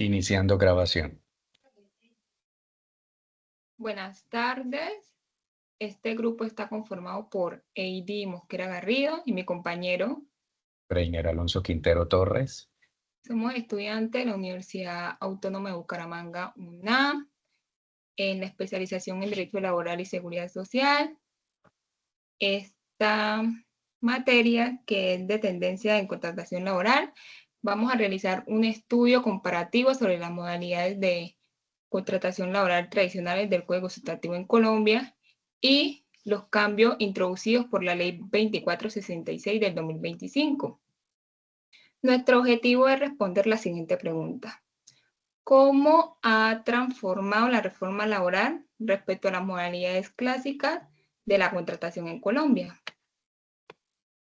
Iniciando grabación. Buenas tardes. Este grupo está conformado por Eidy Mosquera Garrido y mi compañero. Reiner Alonso Quintero Torres. Somos estudiantes de la Universidad Autónoma de Bucaramanga, UNAM, en la especialización en Derecho Laboral y Seguridad Social. Esta materia, que es de tendencia en contratación laboral, vamos a realizar un estudio comparativo sobre las modalidades de contratación laboral tradicionales del Código Sustantivo en Colombia y los cambios introducidos por la Ley 2466 del 2025. Nuestro objetivo es responder la siguiente pregunta. ¿Cómo ha transformado la reforma laboral respecto a las modalidades clásicas de la contratación en Colombia?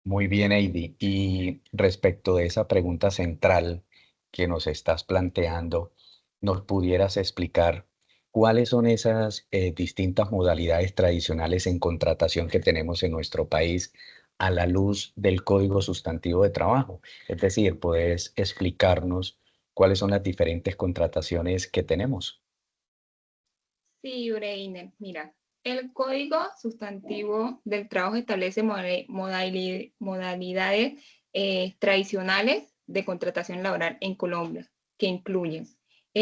Muy bien, Heidi. Y respecto de esa pregunta central que nos estás planteando, ¿nos pudieras explicar cuáles son esas distintas modalidades tradicionales en contratación que tenemos en nuestro país a la luz del Código Sustantivo de Trabajo? Es decir, ¿puedes explicarnos cuáles son las diferentes contrataciones que tenemos? Sí, Ureine, mira, el Código Sustantivo del Trabajo establece modalidades tradicionales de contratación laboral en Colombia, que incluyen,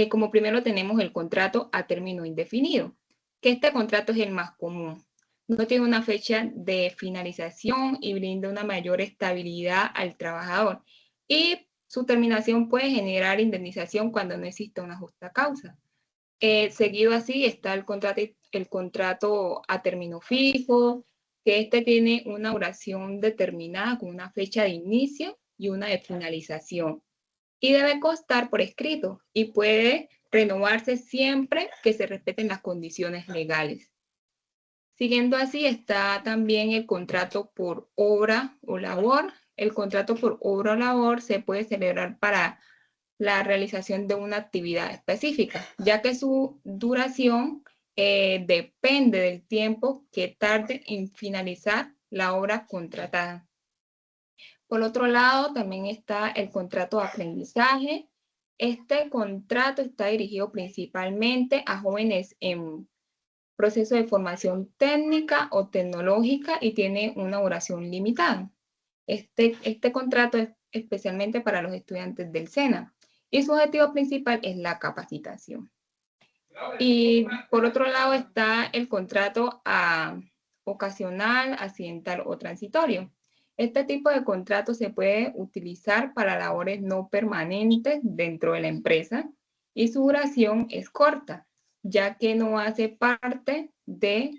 como primero tenemos el contrato a término indefinido, que este contrato es el más común. No tiene una fecha de finalización y brinda una mayor estabilidad al trabajador. Y su terminación puede generar indemnización cuando no exista una justa causa. Seguido así está el contrato a término fijo, que este tiene una duración determinada con una fecha de inicio y una de finalización. Y debe constar por escrito y puede renovarse siempre que se respeten las condiciones legales. Siguiendo así está también el contrato por obra o labor. El contrato por obra o labor se puede celebrar para la realización de una actividad específica, ya que su duración depende del tiempo que tarde en finalizar la obra contratada. Por otro lado, también está el contrato de aprendizaje. Este contrato está dirigido principalmente a jóvenes en proceso de formación técnica o tecnológica y tiene una duración limitada. Este contrato es especialmente para los estudiantes del SENA y su objetivo principal es la capacitación. Y por otro lado está el contrato ocasional, accidental o transitorio. Este tipo de contrato se puede utilizar para labores no permanentes dentro de la empresa y su duración es corta, ya que no hace parte de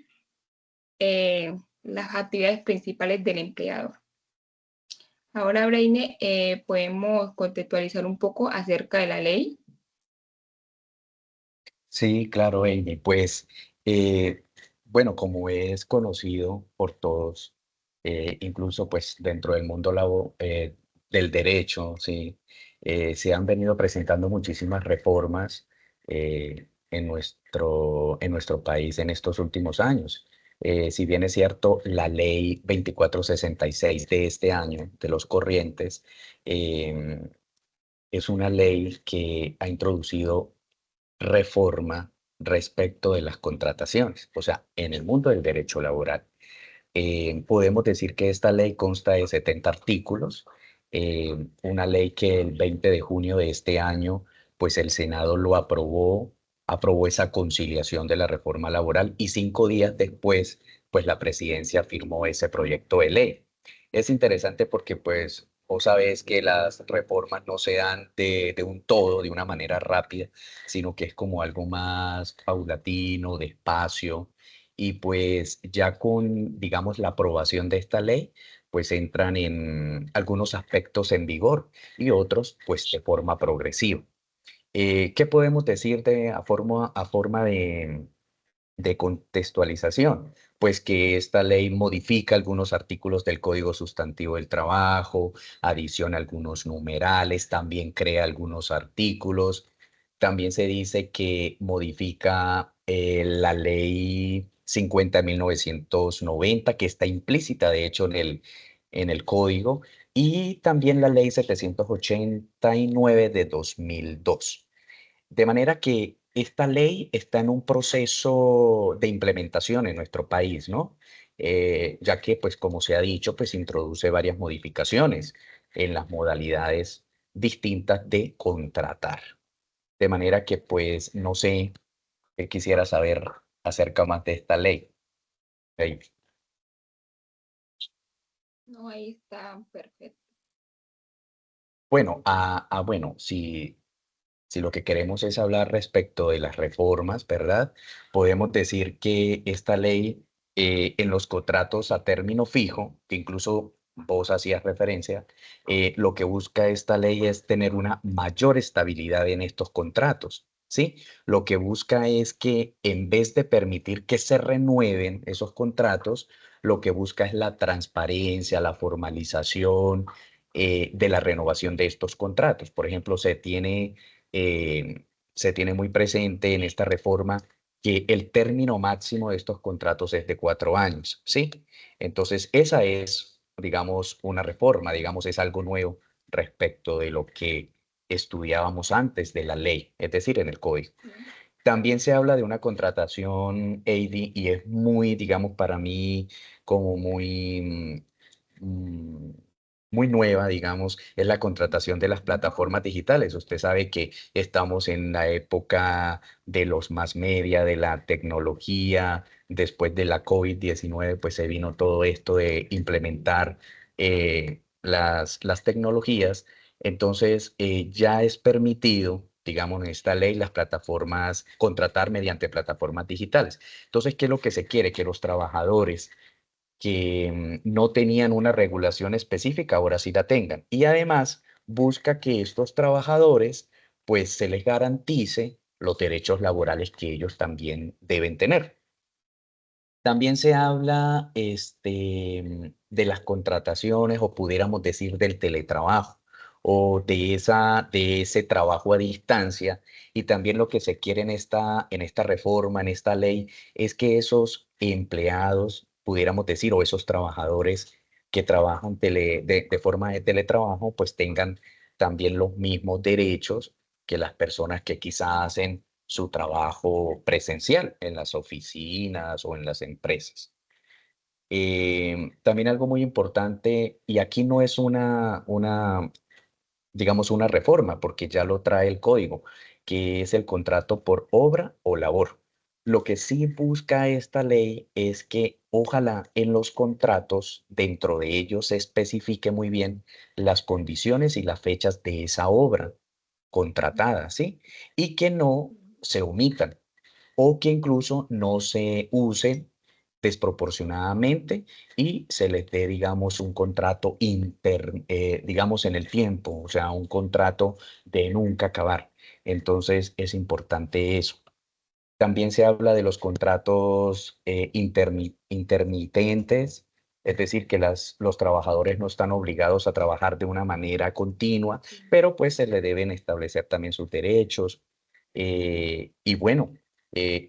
las actividades principales del empleador. Ahora, Breine, podemos contextualizar un poco acerca de la ley. Sí, claro, Amy. Pues, bueno, como es conocido por todos, incluso pues dentro del mundo del derecho, sí, se han venido presentando muchísimas reformas en nuestro país en estos últimos años. Si bien es cierto, la ley 2466 de este año, de los corrientes, em, es una ley que ha introducido reforma respecto de las contrataciones, o sea, en el mundo del derecho laboral. Podemos decir que esta ley consta de 70 artículos, una ley que el 20 de junio de este año, pues el Senado lo aprobó esa conciliación de la reforma laboral y 5 días después, pues la presidencia firmó ese proyecto de ley. Es interesante porque pues vos sabés que las reformas no se dan de un todo, de una manera rápida, sino que es como algo más paulatino, despacio, y pues ya con, digamos, la aprobación de esta ley, pues entran en algunos aspectos en vigor y otros pues de forma progresiva. ¿Qué podemos decir a forma de contextualización? Pues que esta ley modifica algunos artículos del Código Sustantivo del Trabajo, adiciona algunos numerales, también crea algunos artículos. También se dice que modifica la ley 50.990, que está implícita, de hecho, en el código, y también la ley 789 de 2002. De manera que esta ley está en un proceso de implementación en nuestro país, ¿no? Ya que, pues, como se ha dicho, pues introduce varias modificaciones en las modalidades distintas de contratar. De manera que, pues, no sé qué quisiera saber acerca más de esta ley. Ley. No, ahí está perfecto. Bueno, bueno, si lo que queremos es hablar respecto de las reformas, ¿verdad? Podemos decir que esta ley en los contratos a término fijo, que incluso vos hacías referencia, lo que busca esta ley es tener una mayor estabilidad en estos contratos, ¿sí? Lo que busca es que en vez de permitir que se renueven esos contratos, lo que busca es la transparencia, la formalización de la renovación de estos contratos. Por ejemplo, eh, se tiene muy presente en esta reforma que el término máximo de estos contratos es de 4 años, ¿sí? Entonces, esa es, digamos, una reforma, digamos, es algo nuevo respecto de lo que estudiábamos antes de la ley, es decir, en el código. Sí. También se habla de una contratación, AD, y es muy, digamos, para mí como muy, muy nueva, digamos, es la contratación de las plataformas digitales. Usted sabe que estamos en la época de los más media, de la tecnología. Después de la COVID-19, pues se vino todo esto de implementar las tecnologías. Entonces, ya es permitido, digamos, en esta ley, las plataformas, contratar mediante plataformas digitales. Entonces, ¿qué es lo que se quiere? Que los trabajadores que no tenían una regulación específica, ahora sí la tengan. Y además, busca que estos trabajadores, pues, se les garantice los derechos laborales que ellos también deben tener. También se habla de las contrataciones o pudiéramos decir del teletrabajo o de ese trabajo a distancia. Y también lo que se quiere en esta reforma, en esta ley, es que esos empleados, pudiéramos decir, o esos trabajadores que trabajan de forma de teletrabajo, pues tengan también los mismos derechos que las personas que quizás hacen su trabajo presencial en las oficinas o en las empresas. También algo muy importante, y aquí no es digamos, una reforma, porque ya lo trae el código, que es el contrato por obra o labor. Lo que sí busca esta ley es que ojalá en los contratos, dentro de ellos, se especifique muy bien las condiciones y las fechas de esa obra contratada, ¿sí? Y que no se omitan o que incluso no se use desproporcionadamente y se les dé, digamos, un contrato digamos, en el tiempo, o sea, un contrato de nunca acabar. Entonces, es importante eso. También se habla de los contratos intermitentes, es decir, que los trabajadores no están obligados a trabajar de una manera continua, pero pues se le deben establecer también sus derechos. Y bueno,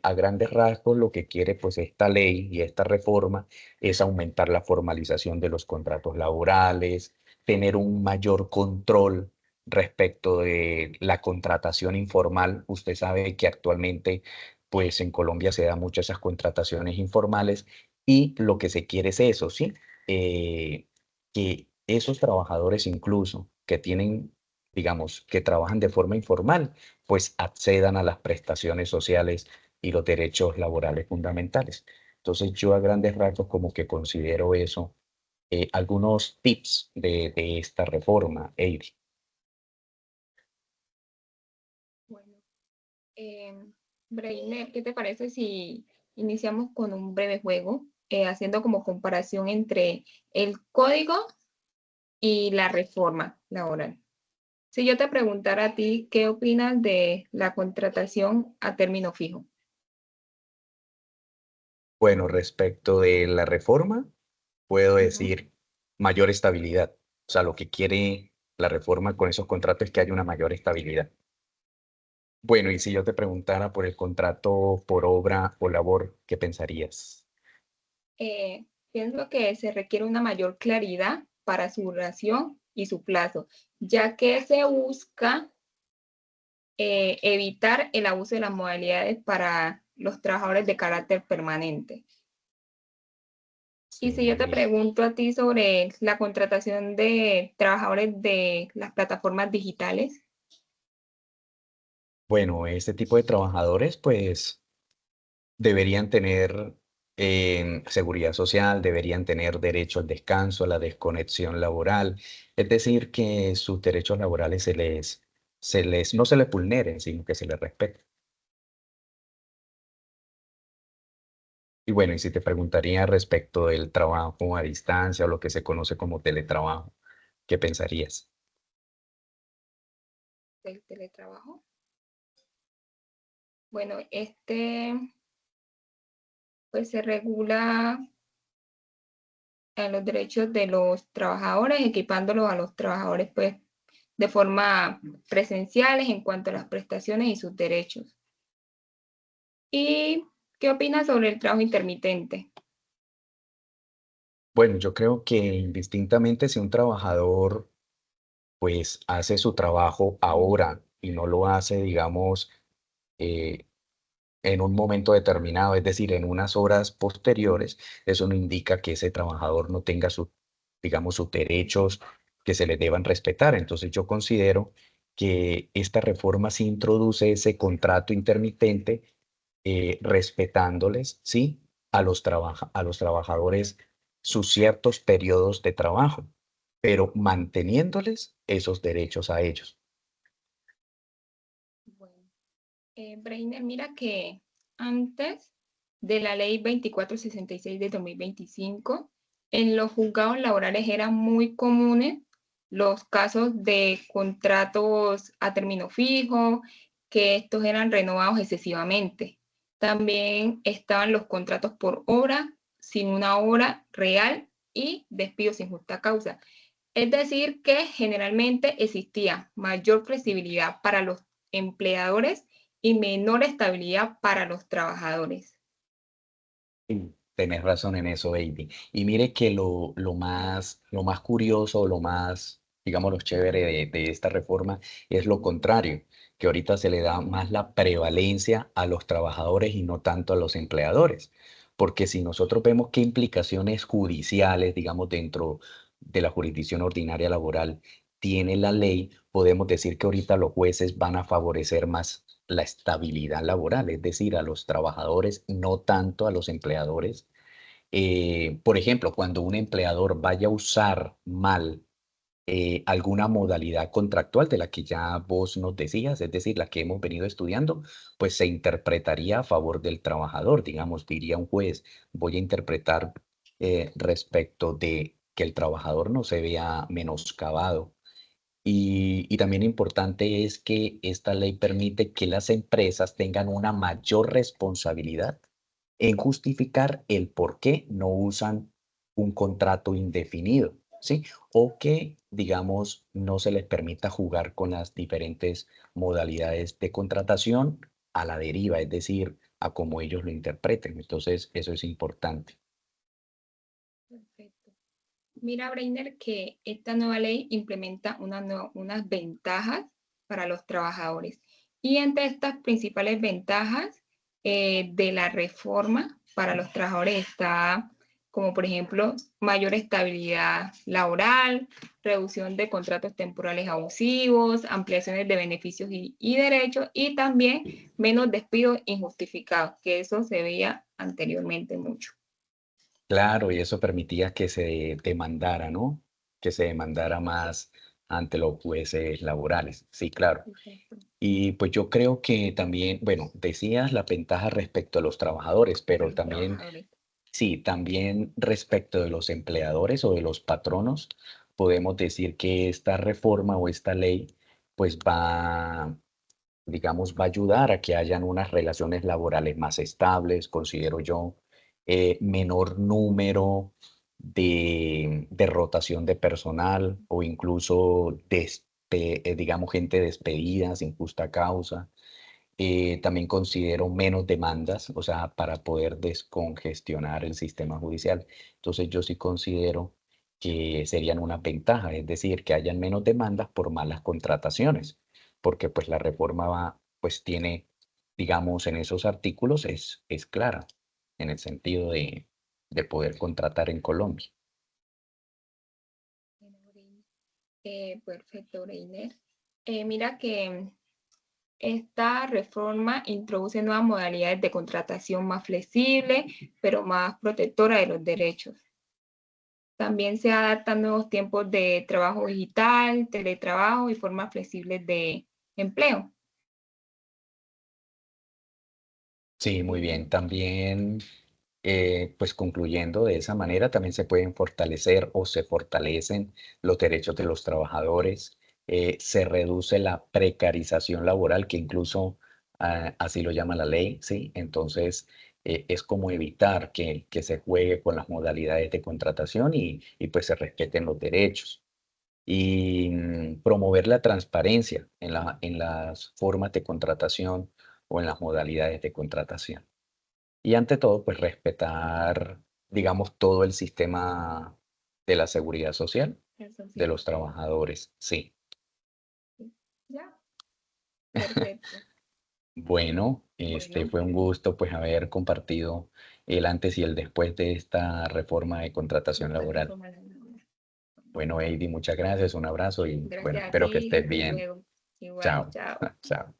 a grandes rasgos lo que quiere pues esta ley y esta reforma es aumentar la formalización de los contratos laborales, tener un mayor control respecto de la contratación informal. Usted sabe que actualmente pues en Colombia se da mucho esas contrataciones informales y lo que se quiere es eso, ¿sí? Que esos trabajadores incluso que tienen, digamos, que trabajan de forma informal, pues accedan a las prestaciones sociales y los derechos laborales fundamentales. Entonces yo a grandes rasgos como que considero eso, algunos tips de esta reforma, Eiri. Bueno, Breiner, ¿qué te parece si iniciamos con un breve juego, haciendo como comparación entre el código y la reforma laboral? Si yo te preguntara a ti, ¿qué opinas de la contratación a término fijo? Bueno, respecto de la reforma, puedo Ujú. decir mayor estabilidad. O sea, lo que quiere la reforma con esos contratos es que haya una mayor estabilidad. Bueno, y si yo te preguntara por el contrato por obra o labor, ¿qué pensarías? Pienso que se requiere una mayor claridad para su duración y su plazo, ya que se busca evitar el abuso de las modalidades para los trabajadores de carácter permanente. Y si yo te Sí. pregunto a ti sobre la contratación de trabajadores de las plataformas digitales. Bueno, este tipo de trabajadores, pues, deberían tener seguridad social, deberían tener derecho al descanso, a la desconexión laboral, es decir, que sus derechos laborales no se les vulneren, sino que se les respeten. Y bueno, y si te preguntaría respecto del trabajo a distancia o lo que se conoce como teletrabajo, ¿qué pensarías? Del teletrabajo. Bueno, pues se regula en los derechos de los trabajadores, equipándolos a los trabajadores pues de forma presenciales en cuanto a las prestaciones y sus derechos. ¿Y qué opinas sobre el trabajo intermitente? Bueno, yo creo que indistintamente si un trabajador pues hace su trabajo ahora y no lo hace, digamos, eh, en un momento determinado, es decir, en unas horas posteriores, eso no indica que ese trabajador no tenga digamos, sus derechos que se le deban respetar. Entonces yo considero que esta reforma sí introduce ese contrato intermitente, respetándoles, sí, a los trabajadores sus ciertos periodos de trabajo, pero manteniéndoles esos derechos a ellos. Bueno, Breiner, mira que antes de la ley 2466 de 2025, en los juzgados laborales eran muy comunes los casos de contratos a término fijo, que estos eran renovados excesivamente. También estaban los contratos por hora, sin una hora real y despidos sin justa causa. Es decir, que generalmente existía mayor flexibilidad para los empleadores y menor estabilidad para los trabajadores. Sí, tenés razón en eso, baby. Y mire que lo más curioso, lo más, digamos, lo chévere de esta reforma es lo contrario, que ahorita se le da más la prevalencia a los trabajadores y no tanto a los empleadores. Porque si nosotros vemos qué implicaciones judiciales, digamos, dentro de la jurisdicción ordinaria laboral tiene la ley, podemos decir que ahorita los jueces van a favorecer más la estabilidad laboral, es decir, a los trabajadores, no tanto a los empleadores. Por ejemplo, cuando un empleador vaya a usar mal alguna modalidad contractual de la que ya vos nos decías, es decir, la que hemos venido estudiando, pues se interpretaría a favor del trabajador. Digamos, diría un juez, voy a interpretar respecto de que el trabajador no se vea menoscabado. Y también importante es que esta ley permite que las empresas tengan una mayor responsabilidad en justificar el por qué no usan un contrato indefinido, ¿sí? O que, digamos, no se les permita jugar con las diferentes modalidades de contratación a la deriva, es decir, a como ellos lo interpreten. Entonces, eso es importante. Perfecto. Mira, Breiner, que esta nueva ley implementa unas ventajas para los trabajadores. Y entre estas principales ventajas de la reforma para los trabajadores está, como por ejemplo, mayor estabilidad laboral, reducción de contratos temporales abusivos, ampliaciones de beneficios y derechos, y también menos despidos injustificados, que eso se veía anteriormente mucho. Claro, y eso permitía que se demandara, ¿no? Que se demandara más ante los jueces laborales. Sí, claro. Perfecto. Y pues yo creo que también, bueno, decías la ventaja respecto a los trabajadores, A pero los también, trabajadores. sí, también respecto de los empleadores o de los patronos, podemos decir que esta reforma o esta ley, pues va, digamos, va a ayudar a que hayan unas relaciones laborales más estables, considero yo, menor número de rotación de personal o incluso, digamos, gente despedida sin justa causa. También considero menos demandas, o sea, para poder descongestionar el sistema judicial. Entonces, yo sí considero que serían una ventaja, es decir, que hayan menos demandas por malas contrataciones, porque pues la reforma va, pues tiene, digamos, en esos artículos es clara en el sentido de poder contratar en Colombia. Perfecto, Breiner. Mira que esta reforma introduce nuevas modalidades de contratación más flexibles, pero más protectora de los derechos. También se adaptan nuevos tiempos de trabajo digital, teletrabajo y formas flexibles de empleo. Sí, muy bien. También, pues concluyendo de esa manera, también se pueden fortalecer o se fortalecen los derechos de los trabajadores, se reduce la precarización laboral, que incluso así lo llama la ley, ¿sí? Entonces, es como evitar que se juegue con las modalidades de contratación y pues se respeten los derechos. Y promover la transparencia en las formas de contratación o en las modalidades de contratación. Y ante todo, pues respetar, digamos, todo el sistema de la seguridad social Eso de sí, los trabajadores. Sí. sí. Ya, perfecto. Bueno, Bueno, fue un gusto pues haber compartido el antes y el después de esta reforma de de contratación esta laboral. reforma laboral. Bueno, Heidi, muchas gracias, un abrazo y bueno, Gracias a espero que ti, estés hasta bien. luego. Igual, Chao. chao. Chao.